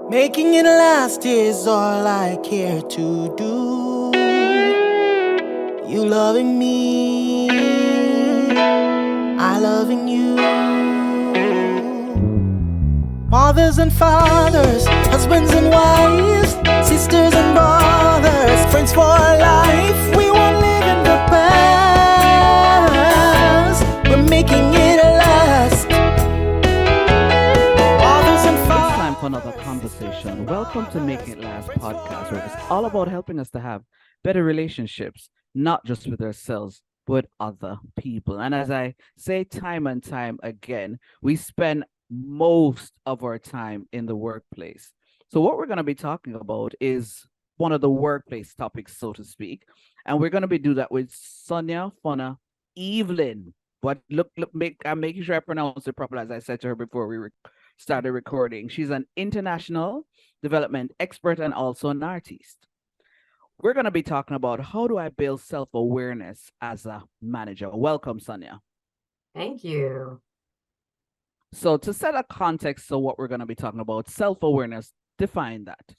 Making it last is all I care to do. You loving me, I loving you. Mothers and fathers, husbands and wives, sisters and brothers, friends for life. We won't live in the past. We're making it last. Mothers and It's fathers. time for another conversation. Welcome to Making It Last podcast, where it's all about helping us to have better relationships, not just with ourselves, but with other people. And as I say time and time again, we spend most of our time in the workplace. So, what we're going to be talking about is one of the workplace topics, so to speak. And we're going to be do that with Sonya, Funna, Evelyn. But I'm making sure I pronounce it properly, as I said to her before we started recording. She's an international development expert and also an artist. We're going to be talking about how do I build self-awareness as a manager. Welcome, Sonya. Thank you. So to set a context of what we're going to be talking about, self-awareness, define that.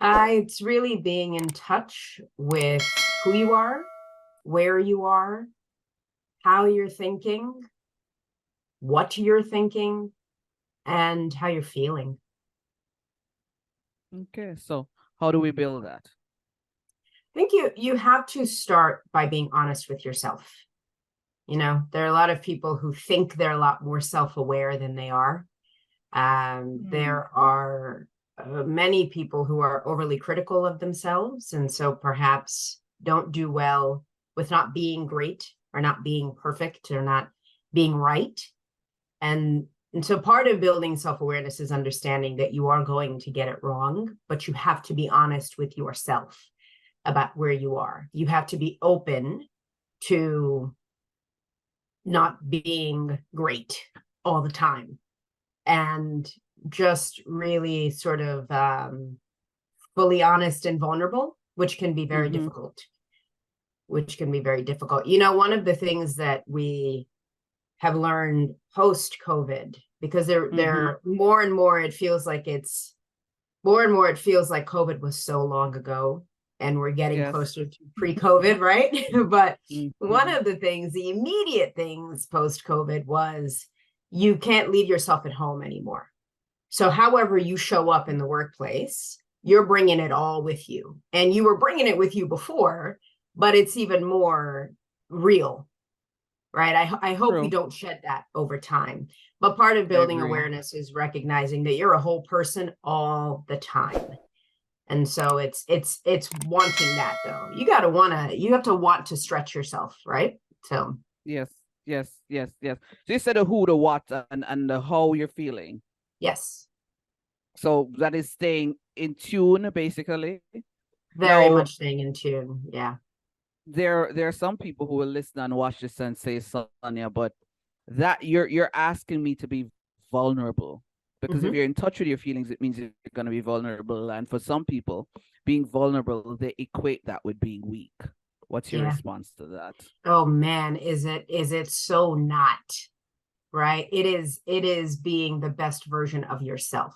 It's really being in touch with who you are, where you are, how you're thinking, what you're thinking, and how you're feeling. Okay, so how do we build that? I think you have to start by being honest with yourself. You know, there are a lot of people who think they're a lot more self-aware than they are. There are many people who are overly critical of themselves, and so perhaps don't do well with not being great or not being perfect or not being right. And so part of building self-awareness is understanding that you are going to get it wrong, but you have to be honest with yourself about where you are. You have to be open to not being great all the time, and just really sort of fully honest and vulnerable, which can be very difficult. You know, one of the things that we have learned post-COVID, because there more and more it feels like COVID was so long ago, and we're getting closer to pre-COVID, right? But one of the things, the immediate things post-COVID was you can't leave yourself at home anymore. So however you show up in the workplace, you're bringing it all with you. And you were bringing it with you before, but it's even more real, right? I hope we don't shed that over time. But part of building awareness is recognizing that you're a whole person all the time. And so it's wanting that, though. You have to want to stretch yourself, right? So Yes. So you said the who, the what, and the how you're feeling. yes. So that is staying in tune, basically. Very much staying in tune. Yeah. There are some people who will listen and watch this and say, Sonya, but that you're asking me to be vulnerable. Because if you're in touch with your feelings, it means you're going to be vulnerable. And for some people, being vulnerable, they equate that with being weak. What's your response to that? Oh man, is it so not, right? It is being the best version of yourself.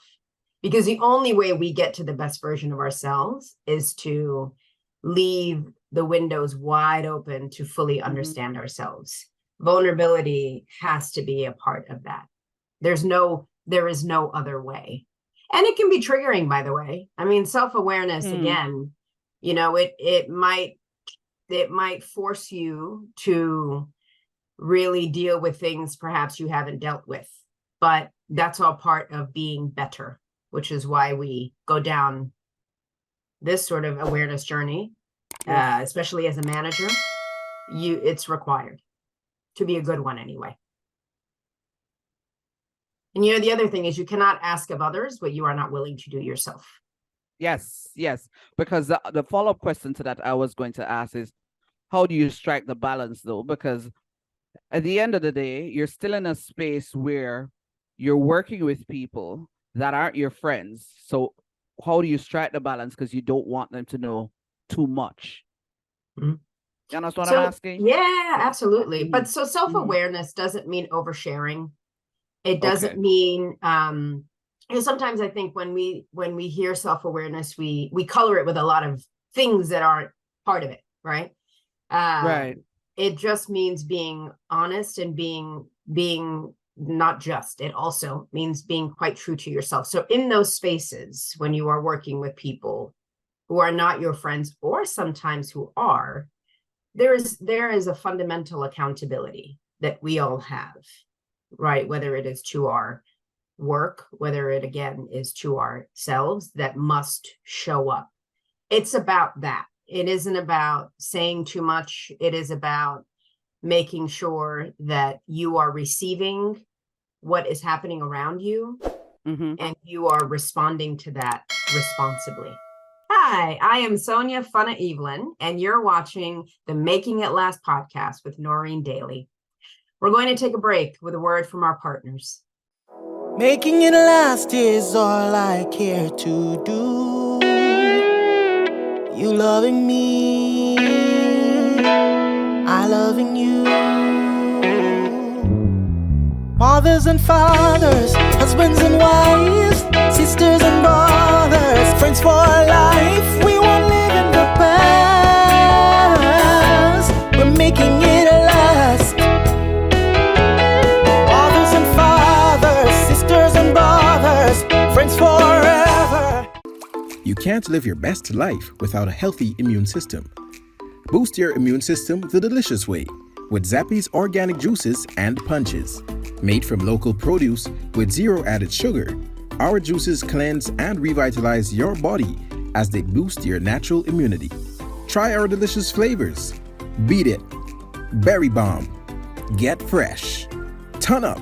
Because the only way we get to the best version of ourselves is to leave the windows wide open to fully understand ourselves. Vulnerability has to be a part of that. There is no other way. And it can be triggering, by the way. I mean, self-awareness, again, you know, it might force you to really deal with things perhaps you haven't dealt with, but that's all part of being better, which is why we go down this sort of awareness journey, especially as a manager. It's required to be a good one anyway. And you know, the other thing is you cannot ask of others what you are not willing to do yourself. Yes, because the follow-up question to that I was going to ask is, how do you strike the balance, though? Because at the end of the day, you're still in a space where you're working with people that aren't your friends. So how do you strike the balance? Because you don't want them to know too much. You understand what I'm asking? Yeah, absolutely. But so self-awareness doesn't mean oversharing. It doesn't mean sometimes I think when we hear self-awareness, we color it with a lot of things that aren't part of it, right? Right. It just means being honest and being not just, it also means being quite true to yourself. So in those spaces, when you are working with people who are not your friends, or sometimes who are, there is a fundamental accountability that we all have, right? Whether it is to our work, whether it again is to ourselves, that must show up. It's about that. It isn't about saying too much. It is about making sure that you are receiving what is happening around you, and you are responding to that responsibly. Hi, I am Sonya, Funna, Evelyn, and you're watching the Making It Last podcast with Noreen Daly. We're going to take a break with a word from our partners. Making it last is all I care to do. You loving me, I loving you. Mothers and fathers, husbands and wives, sisters and brothers, friends for life. We won't live in the past. We're making it last. Mothers and fathers, sisters and brothers, friends forever. You can't live your best life without a healthy immune system. Boost your immune system the delicious way with Zappy's organic juices and punches. Made from local produce with zero added sugar, our juices cleanse and revitalize your body as they boost your natural immunity. Try our delicious flavors: Beat It, Berry Bomb, Get Fresh, Ton Up,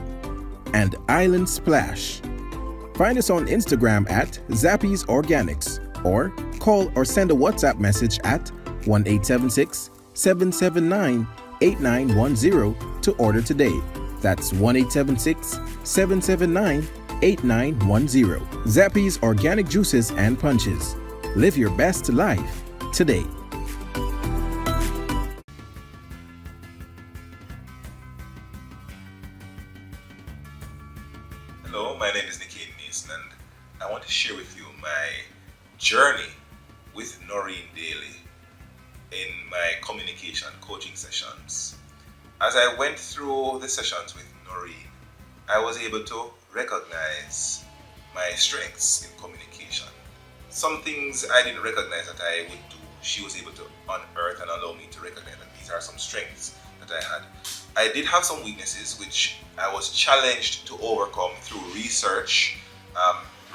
and Island Splash. Find us on Instagram at Zappy's Organics, or call or send a WhatsApp message at 1-876-779-8910 to order today. That's 1-876-779-8910. Zappy's Organic Juices and Punches. Live your best life today. Hello, my name is Nicky Mason, and I want to share with you my journey with Noreen Daly in my communication coaching sessions. As I went through the sessions with Noreen, I was able to recognize my strengths in communication. Some things I didn't recognize that I would do, she was able to unearth and allow me to recognize that these are some strengths that I had. I did have some weaknesses which I was challenged to overcome through research,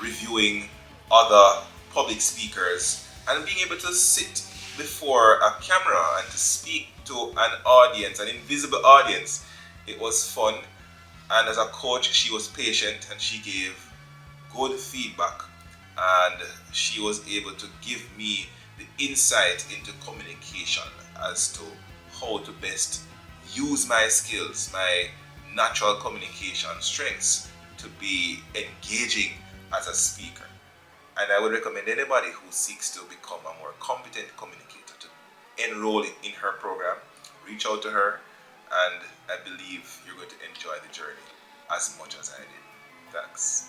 reviewing other public speakers, and being able to sit before a camera and to speak to an audience, an invisible audience. It was fun, and as a coach, she was patient and she gave good feedback, and she was able to give me the insight into communication as to how to best use my skills, my natural communication strengths, to be engaging as a speaker. And I would recommend anybody who seeks to become a more competent communicator to enroll in her program. Reach out to her, and I believe you're going to enjoy the journey as much as I did. Thanks.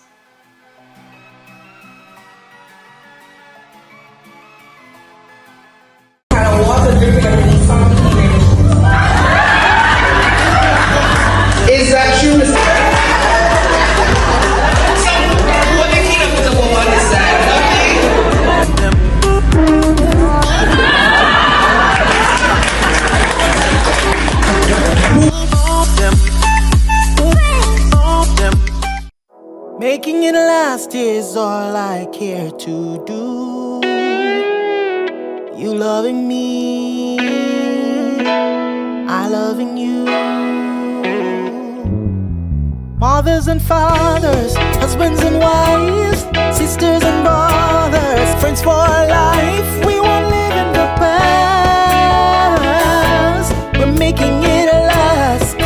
Is that true? What the key of the woman is that? Making it last is all I care to do. You loving me, I loving you. Mothers and fathers, husbands and wives, sisters and brothers, friends for life. We won't live in the past. We're making it last.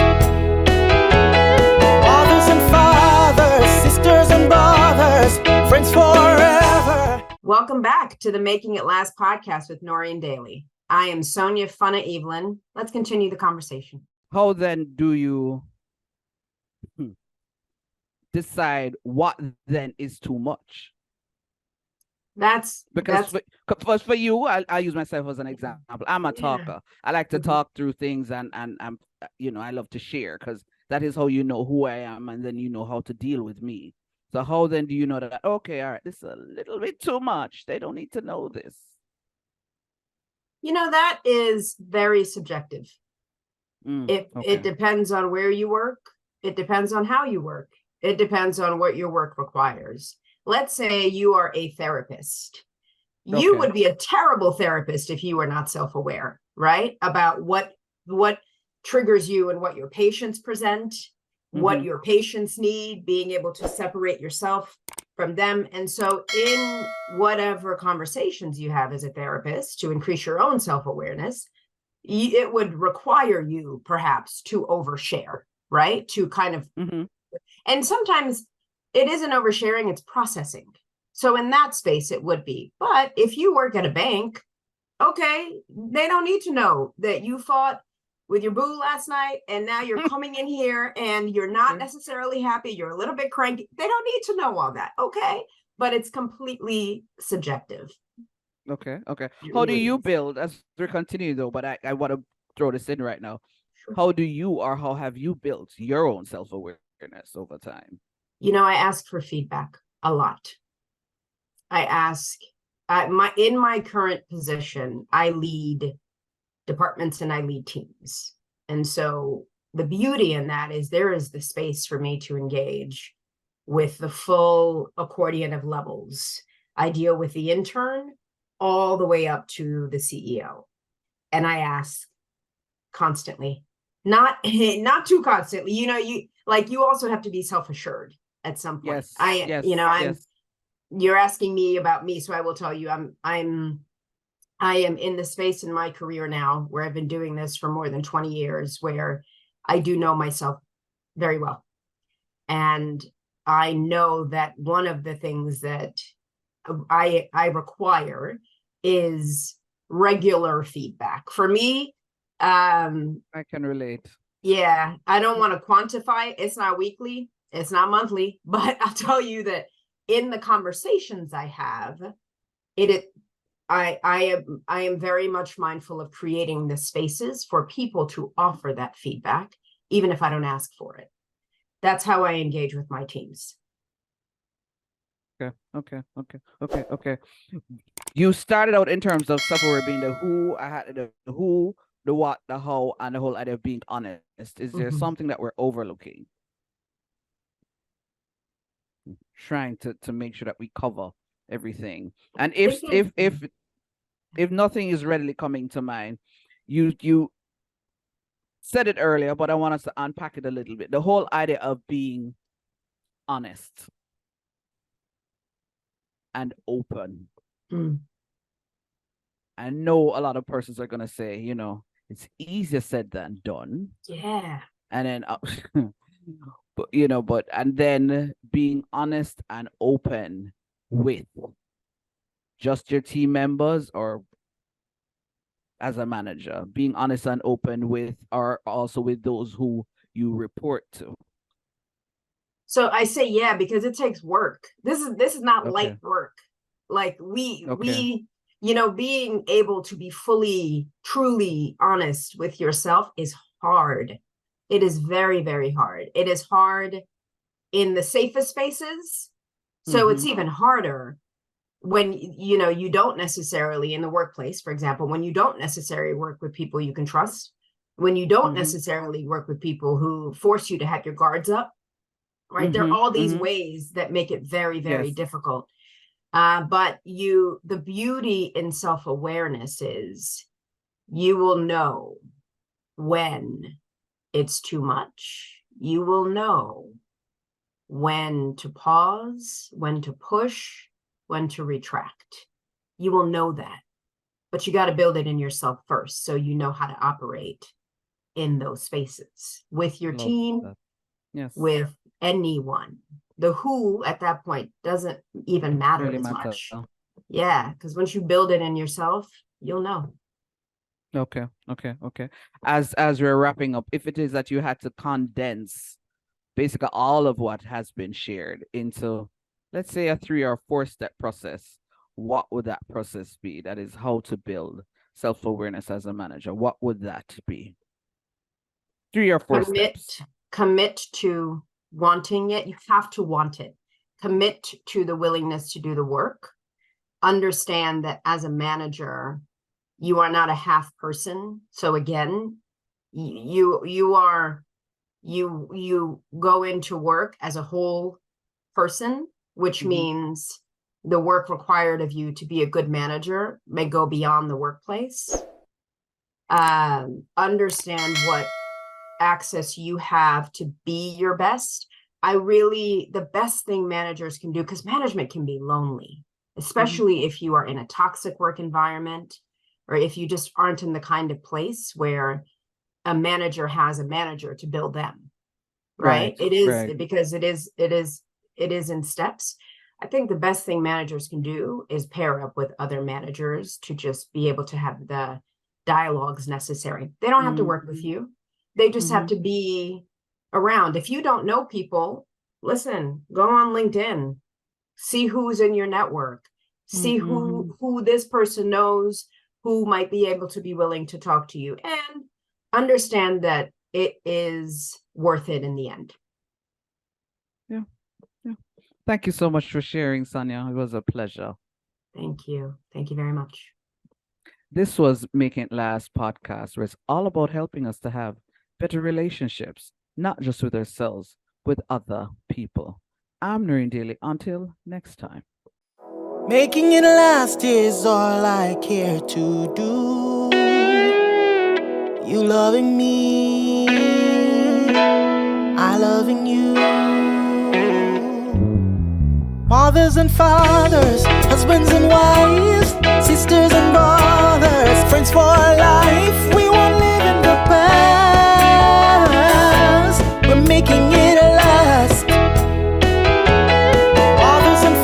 Mothers and fathers, sisters and brothers, friends forever. Welcome back to the Making It Last podcast with Noreen Daly. I am Sonya, Funna, Evelyn. Let's continue the conversation. How then do you decide what then is too much. That's Because for you, I'll use myself as an example. I'm a Yeah. talker. I like to Mhm. talk through things, and I love to share, because that is how you know who I am, and then you know how to deal with me. So how then do you know that, okay, all right, this is a little bit too much. They don't need to know this. That is very subjective. It Okay. depends on where you work. It depends on how you work. It depends on what your work requires. Let's say you are a therapist. You Okay. would be a terrible therapist if you were not self-aware, right? About what triggers you and what your patients present, what Mhm. your patients need, being able to separate yourself from them. And so in whatever conversations you have as a therapist to increase your own self-awareness, it would require you perhaps to overshare, right? To kind of, Mhm. and sometimes it isn't oversharing, it's processing. So in that space, it would be. But if you work at a bank, okay, they don't need to know that you fought with your boo last night and now you're coming in here and you're not necessarily happy, you're a little bit cranky. They don't need to know all that, okay? But it's completely subjective. Okay. It How do really you is. build, as we're continuing though, but I want to throw this in right now. Sure. How have you built your own self-awareness over time? I ask for feedback a lot. I ask, in my current position, I lead departments and I lead teams. And so the beauty in that is there is the space for me to engage with the full accordion of levels. I deal with the intern all the way up to the CEO. And I ask constantly, not too constantly, you also have to be self-assured at some point. Yes. You're asking me about me, so I will tell you I am in the space in my career now where I've been doing this for more than 20 years, where I do know myself very well. And I know that one of the things that I require is regular feedback. For me, I can relate. yeah, I don't want to quantify. It's not weekly, it's not monthly, but I'll tell you that in the conversations I have, I am very much mindful of creating the spaces for people to offer that feedback, even if I don't ask for it. That's how I engage with my teams. Okay. You started out in terms of self-aware being the who, I had the who, the what, the how, and the whole idea of being honest. Is there something that we're overlooking? Trying to make sure that we cover everything. And if nothing is readily coming to mind, you said it earlier, but I want us to unpack it a little bit. The whole idea of being honest and open. I know a lot of persons are gonna say, it's easier said than done. Yeah. And then and then being honest and open with just your team members, or as a manager, being honest and open with, or also with those who you report to. So I say yeah because it takes work. This is not light work. Like we being able to be fully, truly honest with yourself is hard. It is very, very hard. It is hard in the safest spaces. So it's even harder when you don't necessarily, in the workplace, for example, when you don't necessarily work with people you can trust, when you don't necessarily work with people who force you to have your guards up, right? There are all these ways that make it very, very difficult. But the beauty in self-awareness is you will know when it's too much. You will know when to pause, when to push, when to retract. You will know that, but you got to build it in yourself first, so you know how to operate in those spaces with your team, with anyone. The who at that point doesn't even matter really as much. Yeah, because once you build it in yourself, you'll know. Okay. As we're wrapping up, if it is that you had to condense basically all of what has been shared into, let's say, a 3 or 4-step process, what would that process be? That is how to build self-awareness as a manager. What would that be? 3 or 4 steps. Commit to wanting it. You have to want it. Commit to the willingness to do the work. Understand that as a manager, you are not a half person. So again, you go into work as a whole person, which means the work required of you to be a good manager may go beyond the workplace. Understand what access you have to be your best. The best thing managers can do, because management can be lonely, especially if you are in a toxic work environment, or if you just aren't in the kind of place where a manager has a manager to build them, right? It is because it is in steps. I think the best thing managers can do is pair up with other managers to just be able to have the dialogues necessary. They don't have to work with you. They just have to be around. If you don't know people, listen, go on LinkedIn, see who's in your network, see who this person knows, who might be able to be willing to talk to you, and understand that it is worth it in the end. Yeah. Thank you so much for sharing, Sonya. It was a pleasure. Thank you. Thank you very much. This was Making It Last podcast, where it's all about helping us to have better relationships, not just with ourselves, with other people. I'm Noreen Daly. Until next time. Making it last is all I care to do. You loving me, I loving you. Mothers and fathers, husbands and wives, sisters